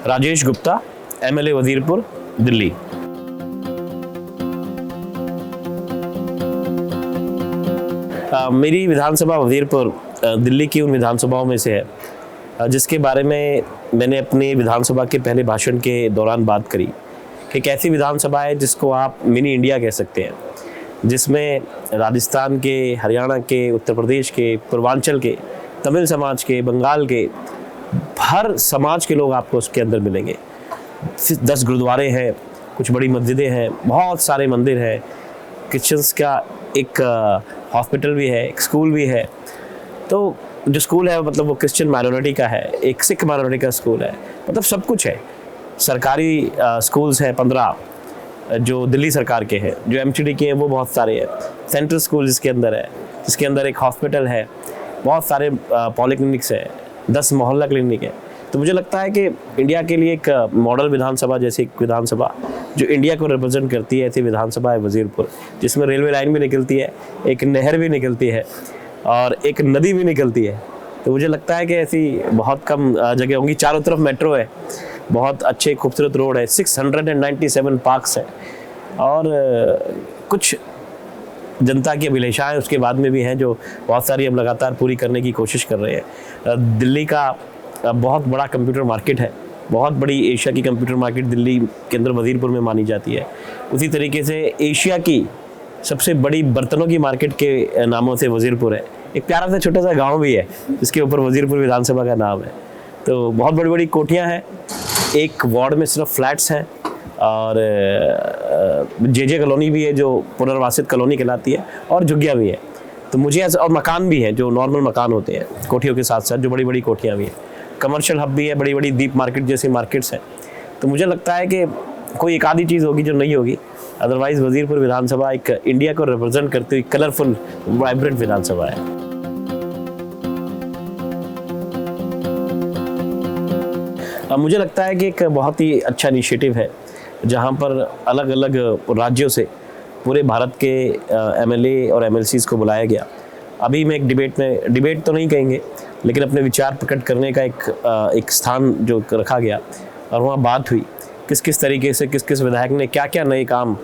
Rajesh Gupta, MLA Wazirpur, Delhi. मेरी विधानसभा वजीरपुर दिल्ली की उन विधानसभाओं में से है जिसके बारे में मैंने अपने विधानसभा के पहले भाषण के दौरान बात करी कि एक ऐसी विधानसभा है जिसको आप मिनी इंडिया कह सकते हैं, जिसमें राजस्थान के, हरियाणा के, उत्तर प्रदेश के, पूर्वांचल के, तमिल समाज के, बंगाल के, हर समाज के लोग आपको उसके अंदर मिलेंगे। 10 गुरुद्वारे हैं, कुछ बड़ी मस्जिदें हैं, बहुत सारे मंदिर हैं, क्रिश्चियंस का एक हॉस्पिटल भी है, एक स्कूल भी है। तो जो स्कूल है मतलब वो क्रिश्चियन माइनॉरिटी का है, एक सिख माइनॉरिटी का स्कूल है, मतलब सब कुछ है। सरकारी स्कूल्स हैं 15 जो दिल्ली सरकार के हैं, जो MCD के हैं वो बहुत सारे हैं। सेंट्रल स्कूल जिसके अंदर है, जिसके अंदर एक हॉस्पिटल है, बहुत सारे पॉलीक्लिनिक्स हैं, 10 मोहल्ला क्लिनिक है। तो मुझे लगता है कि इंडिया के लिए एक मॉडल विधानसभा जैसी एक विधानसभा जो इंडिया को रिप्रेजेंट करती है, ऐसी विधानसभा है वजीरपुर, जिसमें रेलवे लाइन भी निकलती है, एक नहर भी निकलती है और एक नदी भी निकलती है। तो मुझे लगता है कि ऐसी बहुत कम जगह होंगी। चारों तरफ मेट्रो है, बहुत अच्छे खूबसूरत रोड है, 697 पार्क्स हैं और कुछ जनता की अभिलाषाएं उसके बाद में भी हैं जो बहुत सारी हम लगातार पूरी करने की कोशिश कर रहे हैं। दिल्ली का बहुत बड़ा कंप्यूटर मार्केट है, बहुत बड़ी एशिया की कंप्यूटर मार्केट दिल्ली के अंदर वजीरपुर में मानी जाती है। उसी तरीके से एशिया की सबसे बड़ी बर्तनों की मार्केट के नामों से वजीरपुर है। एक प्यारा सा छोटा सा गांव भी है जिसके ऊपर वजीरपुर विधानसभा का नाम है। तो बहुत बड़ी बड़ी कोठियाँ हैं, एक वार्ड में सिर्फ फ्लैट्स हैं और JJ कॉलोनी भी है जो पुनर्वासित कॉलोनी कहलाती है और झुग्गियाँ भी है। तो मुझे ऐसा, और मकान भी हैं जो नॉर्मल मकान होते हैं कोठियों के साथ साथ, जो बड़ी बड़ी कोठियाँ भी हैं, कमर्शियल हब भी है, बड़ी बड़ी दीप मार्केट जैसी मार्केट्स हैं। तो मुझे लगता है कि कोई एक आधी चीज़ होगी जो नहीं होगी, अदरवाइज वजीरपुर विधानसभा एक इंडिया को रिप्रेजेंट करती हुई कलरफुल वाइब्रेंट विधानसभा है। मुझे लगता है कि एक बहुत ही अच्छा इनिशिएटिव है जहाँ पर अलग अलग राज्यों से पूरे भारत के MLA और MLCs को बुलाया गया। अभी मैं एक डिबेट तो नहीं कहेंगे, लेकिन अपने विचार प्रकट करने का एक स्थान जो रखा गया और वहाँ बात हुई किस किस तरीके से किस किस विधायक ने क्या क्या नए काम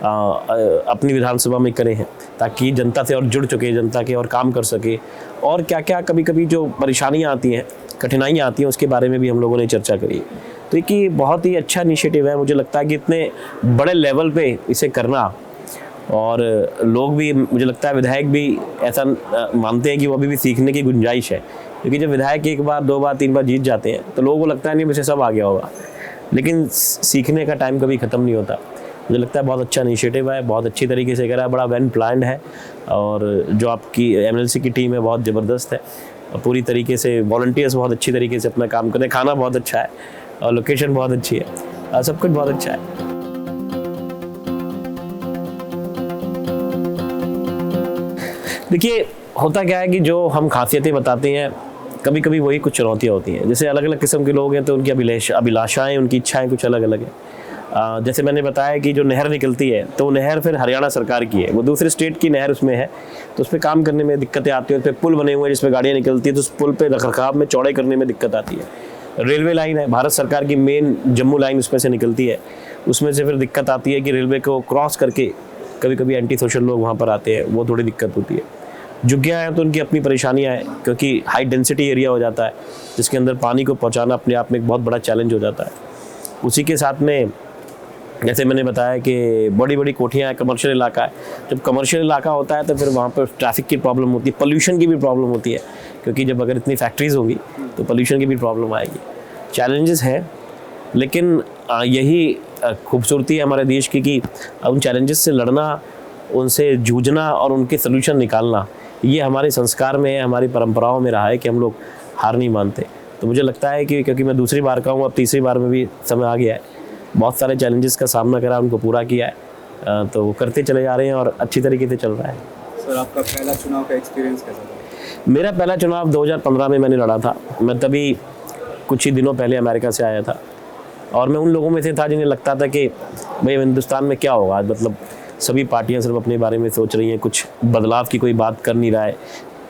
अपनी विधानसभा में करे हैं ताकि जनता से और जुड़ चुके, जनता के और काम कर सके, और क्या क्या कभी कभी जो परेशानियाँ आती हैं, कठिनाइयाँ आती हैं, उसके बारे में भी हम लोगों ने चर्चा करी। तो ये बहुत ही अच्छा इनिशिएटिव है। मुझे लगता है कि इतने बड़े लेवल पे इसे करना, और लोग भी, मुझे लगता है विधायक भी ऐसा मानते हैं कि वो अभी भी सीखने की गुंजाइश है, क्योंकि जब विधायक 1 बार 2 बार 3 बार जीत जाते हैं तो लोगों को लगता है नहीं मुझे सब आ गया होगा, लेकिन सीखने का टाइम कभी ख़त्म नहीं होता। मुझे लगता है बहुत अच्छा इनिशिएटिव है, बहुत अच्छी तरीके से करा है, बड़ा वेल प्लान्ड है, और जो आपकी MLC की टीम है बहुत ज़बरदस्त है, पूरी तरीके से वॉलंटियर्स बहुत अच्छी तरीके से अपना काम करते हैं, खाना बहुत अच्छा है और लोकेशन बहुत अच्छी है, सब कुछ बहुत अच्छा है। देखिए होता क्या है कि जो हम खासियतें बताते हैं कभी कभी वही कुछ चुनौतियाँ होती हैं। जैसे अलग अलग किस्म के लोग हैं तो उनकी अभिलाषाएँ, उनकी इच्छाएँ कुछ अलग अलग हैं। जैसे मैंने बताया कि जो नहर निकलती है तो वो नहर फिर हरियाणा सरकार की है, वो दूसरे स्टेट की नहर उसमें है, तो उस पर काम करने में दिक्कतें आती हैं। उस पर पुल बने हुए हैं जिसमें गाड़ियाँ निकलती हैं, तो उस पुल पे रखरखाव में चौड़ाई करने में दिक्कत आती है। रेलवे लाइन है, भारत सरकार की मेन जम्मू लाइन उसमें से निकलती है, उसमें से फिर दिक्कत आती है कि रेलवे को क्रॉस करके कभी कभी एंटी सोशल लोग वहाँ पर आते हैं, वो थोड़ी दिक्कत होती है। झुग्गियाँ हैं तो उनकी अपनी परेशानियाँ हैं, क्योंकि हाई डेंसिटी एरिया हो जाता है जिसके अंदर पानी को पहुँचाना अपने आप में एक बहुत बड़ा चैलेंज हो जाता है। उसी के साथ में जैसे मैंने बताया कि बड़ी बड़ी कोठियाँ हैं, कमर्शियल इलाका है। जब कमर्शियल इलाका होता है तो फिर वहाँ पर ट्रैफिक की प्रॉब्लम होती है, पोल्यूशन की भी प्रॉब्लम होती है, क्योंकि जब अगर इतनी फैक्ट्रीज होंगी तो पोल्यूशन की भी प्रॉब्लम आएगी। चैलेंजेस हैं, लेकिन यही खूबसूरती है हमारे देश की कि उन चैलेंजेस से लड़ना, उनसे जूझना और उनके सोल्यूशन निकालना, ये हमारे संस्कार में है, हमारी परंपराओं में रहा है कि हम लोग हार नहीं मानते। तो मुझे लगता है कि क्योंकि मैं दूसरी बार का हूँ, अब तीसरी बार में भी समय आ गया है, बहुत सारे चैलेंजेस का सामना करा, उनको पूरा किया है, तो वो करते चले जा रहे हैं और अच्छी तरीके से चल रहा है। सर आपका पहला चुनाव का एक्सपीरियंस कैसा था? मेरा पहला चुनाव 2015 में मैंने लड़ा था। मैं तभी कुछ ही दिनों पहले अमेरिका से आया था और मैं उन लोगों में से था जिन्हें लगता था कि भाई हिंदुस्तान में क्या होगा, मतलब सभी पार्टियां सिर्फ अपने बारे में सोच रही हैं, कुछ बदलाव की कोई बात कर नहीं रहा है।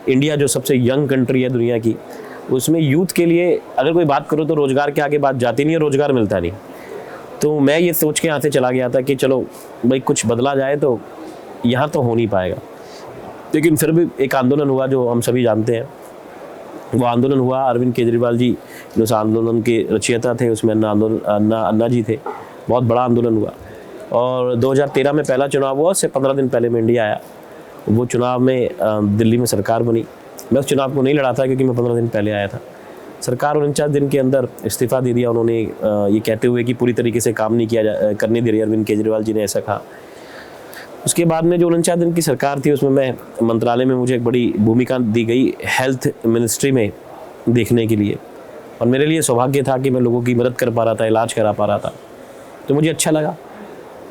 इंडिया जो सबसे यंग कंट्री है दुनिया की, उसमें यूथ के लिए अगर कोई बात करो तो रोज़गार के आगे बात जाती नहीं है, रोज़गार मिलता नहीं। तो मैं ये सोच के यहाँ से चला गया था कि चलो भाई कुछ बदला जाए, तो यहाँ तो हो नहीं पाएगा। लेकिन फिर भी एक आंदोलन हुआ जो हम सभी जानते हैं। वो आंदोलन हुआ, अरविंद केजरीवाल जी जो उस आंदोलन के रचयिता थे, उसमें अन्ना जी थे। बहुत बड़ा आंदोलन हुआ और 2013 में पहला चुनाव हुआ। उससे 15 दिन पहले मैं इंडिया आया। वो चुनाव में दिल्ली में सरकार बनी। मैं उस चुनाव को नहीं लड़ा था क्योंकि मैं 15 दिन पहले आया था। सरकार 49 दिन के अंदर इस्तीफ़ा दे दिया उन्होंने, ये कहते हुए कि पूरी तरीके से काम नहीं करने दे रही अरविंद केजरीवाल जी ने, ऐसा कहा। उसके बाद में जो 49 दिन की सरकार थी उसमें मैं मंत्रालय में मुझे एक बड़ी भूमिका दी गई हेल्थ मिनिस्ट्री में देखने के लिए, और मेरे लिए सौभाग्य था कि मैं लोगों की मदद कर पा रहा था, इलाज करा पा रहा था, तो मुझे अच्छा लगा।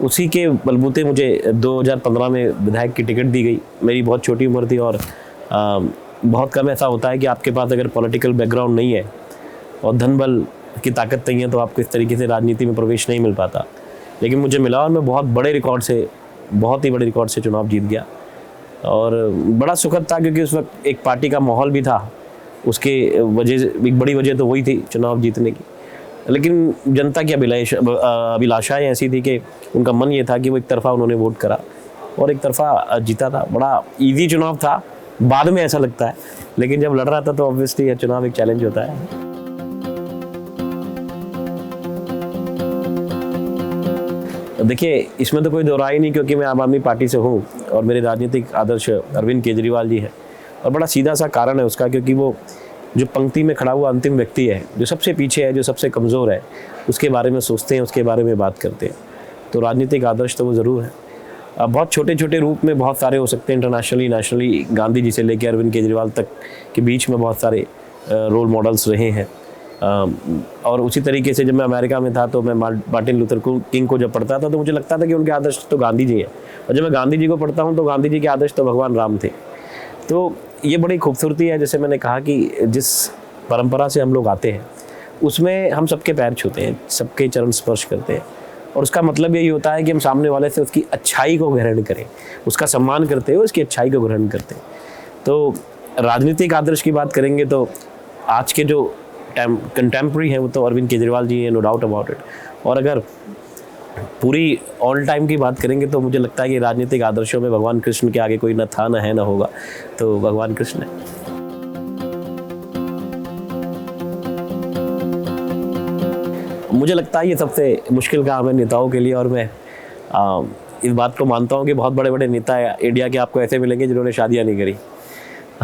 उसी के बलबूते मुझे 2015 में विधायक की टिकट दी गई। मेरी बहुत छोटी उम्र थी और बहुत कम ऐसा होता है कि आपके पास अगर पॉलिटिकल बैकग्राउंड नहीं है और धन बल की ताकत नहीं है तो आपको इस तरीके से राजनीति में प्रवेश नहीं मिल पाता। लेकिन मुझे मिला और मैं बहुत ही बड़े रिकॉर्ड से चुनाव जीत गया और बड़ा सुखद था क्योंकि उस वक्त एक पार्टी का माहौल भी था। उसके एक बड़ी वजह तो वही थी चुनाव जीतने की। लेकिन जनता की अभिलाषाएँ ऐसी थी कि उनका मन ये था कि वो एक तरफा उन्होंने वोट करा और एक तरफा जीता था। बड़ा ईजी चुनाव था, बाद में ऐसा लगता है, लेकिन जब लड़ रहा था तो ऑब्वियसली यह चुनाव एक चैलेंज होता है। देखिए, इसमें तो कोई दो राय नहीं, क्योंकि मैं आम आदमी पार्टी से हूँ और मेरे राजनीतिक आदर्श अरविंद केजरीवाल जी हैं। और बड़ा सीधा सा कारण है उसका, क्योंकि वो जो पंक्ति में खड़ा हुआ अंतिम व्यक्ति है, जो सबसे पीछे है, जो सबसे कमज़ोर है, उसके बारे में सोचते हैं, उसके बारे में बात करते हैं। तो राजनीतिक आदर्श तो वो ज़रूर है। बहुत छोटे छोटे रूप में बहुत सारे हो सकते हैं, इंटरनेशनली, नेशनली, गांधी जी से लेकर अरविंद केजरीवाल तक के बीच में बहुत सारे रोल मॉडल्स रहे हैं। और उसी तरीके से जब मैं अमेरिका में था तो मैं मार्टिन लूथर किंग को जब पढ़ता था तो मुझे लगता था कि उनके आदर्श तो गांधी जी हैं, और जब मैं गांधी जी को पढ़ता हूँ तो गांधी जी के आदर्श तो भगवान राम थे। तो ये बड़ी खूबसूरती है, जैसे मैंने कहा कि जिस परंपरा से हम लोग आते हैं उसमें हम सबके पैर छूते हैं, सबके चरण स्पर्श करते हैं, और उसका मतलब यही होता है कि हम सामने वाले से उसकी अच्छाई को ग्रहण करें, उसका सम्मान करते हुए उसकी अच्छाई को ग्रहण करते हैं। तो राजनीतिक आदर्श की बात करेंगे तो आज के जो कंटेम्प्रेरी हैं वो तो अरविंद केजरीवाल जी हैं, नो डाउट अबाउट इट। और अगर पूरी ऑल टाइम की बात करेंगे तो मुझे लगता है कि राजनीतिक आदर्शों में भगवान कृष्ण के आगे कोई न था, न है, न होगा, तो भगवान कृष्ण है। मुझे लगता है ये सबसे मुश्किल काम है नेताओं के लिए, और मैं इस बात को मानता हूँ कि बहुत बड़े बड़े नेता इंडिया के आपको ऐसे मिलेंगे जिन्होंने शादियाँ नहीं करी,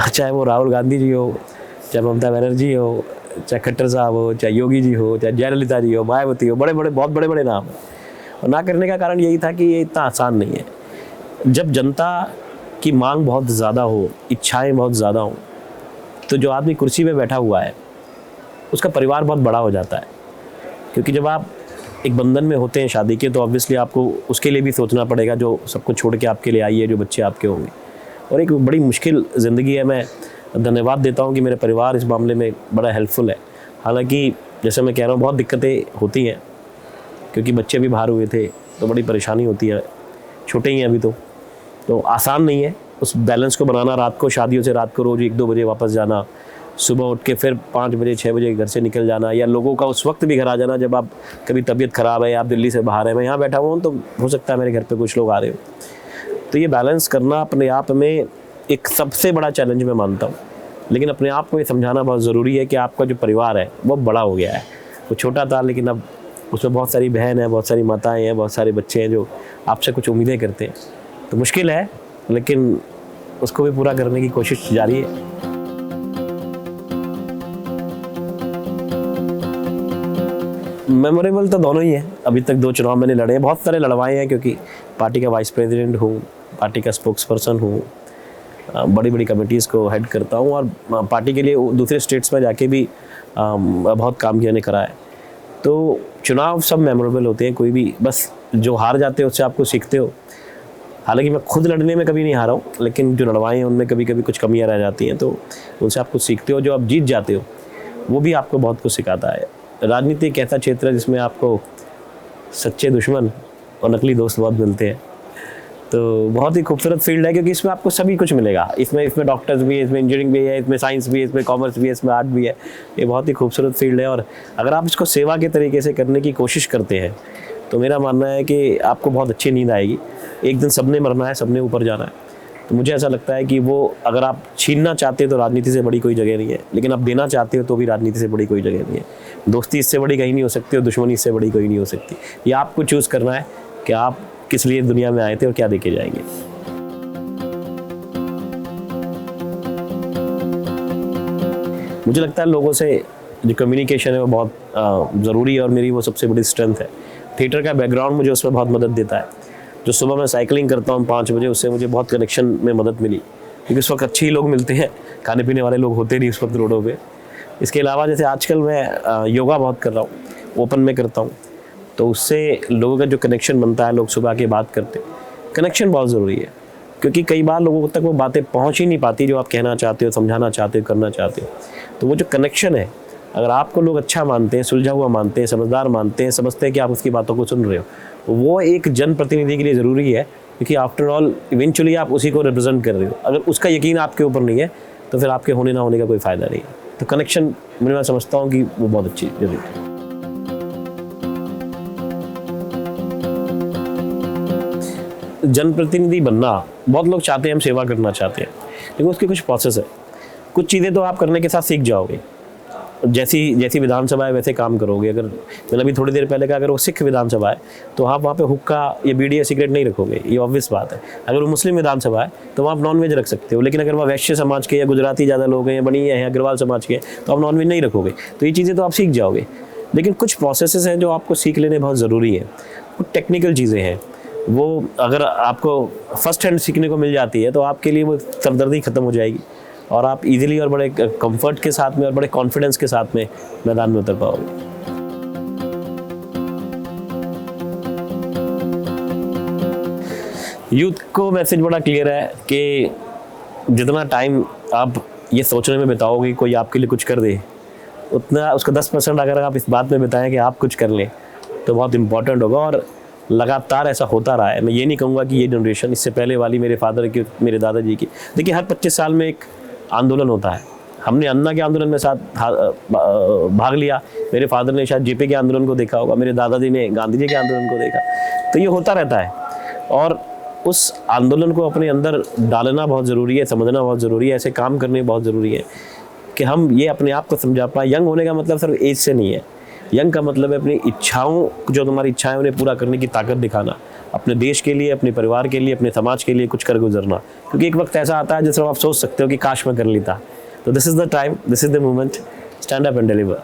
चाहे वो राहुल गांधी जी हो, चाहे ममता बनर्जी हो, चाहे खट्टर साहब हो, चाहे योगी जी हो, चाहे जयललिता जी हो, मायावती हो, बहुत बड़े नाम हैं। और ना करने का कारण यही था कि ये इतना आसान नहीं है। जब जनता की मांग बहुत ज़्यादा हो, इच्छाएं बहुत ज़्यादा हों, तो जो आदमी कुर्सी पे बैठा हुआ है उसका परिवार बहुत बड़ा हो जाता है। क्योंकि जब आप एक बंधन में होते हैं शादी के, तो ऑब्वियसली आपको उसके लिए भी सोचना पड़ेगा जो सब कुछ छोड़ के आपके लिए आई है, जो बच्चे आपके होंगे। और एक बड़ी मुश्किल ज़िंदगी है। मैं धन्यवाद देता हूँ कि मेरे परिवार इस मामले में बड़ा हेल्पफुल है। हालांकि जैसे मैं कह रहा हूँ बहुत दिक्कतें होती हैं, क्योंकि बच्चे भी बाहर हुए थे तो बड़ी परेशानी होती है, छोटे ही हैं अभी, तो आसान नहीं है उस बैलेंस को बनाना। रात को शादियों से रात को रोज़ 1-2 बजे वापस जाना, सुबह उठ के फिर 5 बजे 6 बजे घर से निकल जाना, या लोगों का उस वक्त भी घर आ जाना जब आप कभी तबीयत ख़राब है, आप दिल्ली से बाहर है, मैं यहाँ बैठा हुआ हूँ, तो हो सकता है मेरे घर पे कुछ लोग आ रहे हो। तो ये बैलेंस करना अपने आप में एक सबसे बड़ा चैलेंज मैं मानता हूँ। लेकिन अपने आप को ये समझाना बहुत ज़रूरी है कि आपका जो परिवार है वो बड़ा हो गया है। वो छोटा था लेकिन अब उसमें बहुत सारी बहन है, बहुत सारी माताएँ हैं, बहुत सारे बच्चे हैं जो आपसे कुछ उम्मीदें करते हैं। तो मुश्किल है, लेकिन उसको भी पूरा करने की कोशिश जारी है। मेमोरेबल तो दोनों ही हैं। अभी तक 2 चुनाव मैंने लड़े, बहुत सारे लड़वाए हैं, क्योंकि पार्टी का वाइस प्रेसिडेंट हूँ, पार्टी का स्पोक्स पर्सन हूँ, बड़ी बड़ी कमेटीज़ को हेड करता हूँ, और पार्टी के लिए दूसरे स्टेट्स में जाके भी बहुत काम किया ने करा है। तो चुनाव सब मेमोरेबल होते हैं, कोई भी, बस जो हार जाते हो उससे आपको सीखते हो। हालांकि मैं खुद लड़ने में कभी नहीं हारा हूँ, लेकिन जो लड़वाए हैं उनमें कभी कभी कुछ कमियाँ रह जाती हैं, तो उनसे आप कुछ सीखते हो। जो आप जीत जाते हो वो भी आपको बहुत कुछ सिखाता है। राजनीति एक ऐसा क्षेत्र है जिसमें आपको सच्चे दुश्मन और नकली दोस्त बहुत मिलते हैं। तो बहुत ही खूबसूरत फील्ड है, क्योंकि इसमें आपको सभी कुछ मिलेगा। इसमें डॉक्टर्स भी है, इसमें इंजीनियरिंग भी है, इसमें साइंस भी है, इसमें कॉमर्स भी है, इसमें आर्ट भी है। ये बहुत ही खूबसूरत फील्ड है, और अगर आप इसको सेवा के तरीके से करने की कोशिश करते हैं तो मेरा मानना है कि आपको बहुत अच्छी नींद आएगी। एक दिन सबने मरना है, सबने ऊपर जाना है। तो मुझे ऐसा लगता है कि वो अगर आप छीनना चाहते हो तो राजनीति से बड़ी कोई जगह नहीं है, लेकिन आप देना चाहते हो तो भी राजनीति से बड़ी कोई जगह नहीं है। दोस्ती इससे बड़ी कहीं नहीं हो सकती और दुश्मनी इससे बड़ी कोई नहीं हो सकती। ये आपको चूज़ करना है कि आप किस लिए दुनिया में आए थे और क्या देके जाएंगे। मुझे लगता है लोगों से जो कम्युनिकेशन है वो बहुत ज़रूरी है, और मेरी वो सबसे बड़ी स्ट्रेंथ है। थिएटर का बैकग्राउंड मुझे उसमें बहुत मदद देता है। जो सुबह मैं साइकिलिंग करता हूँ 5 बजे, उससे मुझे बहुत कनेक्शन में मदद मिली, क्योंकि उस वक्त अच्छे ही लोग मिलते हैं, खाने पीने वाले लोग होते नहीं उस वक्त रोडों पे। इसके अलावा जैसे आजकल मैं योगा बहुत कर रहा हूँ, ओपन में करता हूँ, तो उससे लोगों का जो कनेक्शन बनता है, लोग सुबह के बात करते हैं। कनेक्शन बहुत ज़रूरी है, क्योंकि कई बार लोगों तक वो बातें पहुँच ही नहीं पाती जो आप कहना चाहते हो, समझाना चाहते हो, करना चाहते हो। तो वो जो कनेक्शन है, अगर आपको लोग अच्छा मानते हैं, सुलझा हुआ मानते हैं, समझदार मानते हैं, समझते हैं कि आप उसकी बातों को सुन रहे हो, वो एक जनप्रतिनिधि के लिए ज़रूरी है, क्योंकि आफ्टर ऑल इवेंचुअली आप उसी को रिप्रेजेंट कर रहे हो। अगर उसका यकीन आपके ऊपर नहीं है तो फिर आपके होने ना होने का कोई फ़ायदा नहीं है। तो कनेक्शन मैं समझता हूँ कि वो बहुत अच्छी जरूरी है। जनप्रतिनिधि बनना बहुत लोग चाहते हैं, हम सेवा करना चाहते हैं, लेकिन उसकी कुछ प्रोसेस है। कुछ चीज़ें तो आप करने के साथ सीख जाओगे, जैसी विधानसभा है वैसे काम करोगे। अगर मैंने अभी थोड़ी देर पहले कहा, अगर वो सिख विधानसभा है तो आप वहाँ पे हुक्का या बीड़ी या सिगरेट नहीं रखोगे, ये ऑब्वियस बात है। अगर वो मुस्लिम विधानसभा है तो वहाँ आप नॉनवेज रख सकते हो, लेकिन अगर वह वैश्य समाज के या गुजराती ज़्यादा लोग हैं या बनी है अग्रवाल समाज के, तो आप नॉनवेज नहीं रखोगे। तो ये चीज़ें तो आप सीख जाओगे, लेकिन कुछ प्रोसेसेस हैं जो आपको सीख लेने बहुत ज़रूरी है। वो टेक्निकल चीज़ें हैं, वो अगर आपको फर्स्ट हैंड सीखने को मिल जाती है तो आपके लिए वो सरदर्दी ख़त्म हो जाएगी, और आप इजीली और बड़े कंफर्ट के साथ में और बड़े कॉन्फिडेंस के साथ में मैदान में उतर पाओगे। यूथ को मैसेज बड़ा क्लियर है कि जितना टाइम आप ये सोचने में बिताओगे कोई आपके लिए कुछ कर दे, उतना उसका 10% अगर आप इस बात में बिताएं कि आप कुछ कर लें तो बहुत इंपॉर्टेंट होगा। और लगातार ऐसा होता रहा है। मैं ये नहीं कहूँगा कि ये जनरेशन, इससे पहले वाली, मेरे फादर की, मेरे दादाजी की, देखिए हर 25 साल में एक आंदोलन होता है। हमने अन्ना के आंदोलन में साथ भाग लिया, मेरे फादर ने शायद जेपी के आंदोलन को देखा होगा, मेरे दादाजी ने गांधी जी के आंदोलन को देखा। तो ये होता रहता है, और उस आंदोलन को अपने अंदर डालना बहुत ज़रूरी है, समझना बहुत ज़रूरी है, ऐसे काम करने बहुत ज़रूरी है कि हम ये अपने आप को समझा पाएँ। यंग होने का मतलब सिर्फ एज से नहीं है, यंग का मतलब है अपनी इच्छाओं, जो तुम्हारी इच्छाएं उन्हें पूरा करने की ताकत दिखाना, अपने देश के लिए, अपने परिवार के लिए, अपने समाज के लिए कुछ कर गुजरना। क्योंकि एक वक्त ऐसा आता है जिस समय आप सोच सकते हो कि काश मैं कर लेता। तो this is the time, this is the moment, stand up and deliver.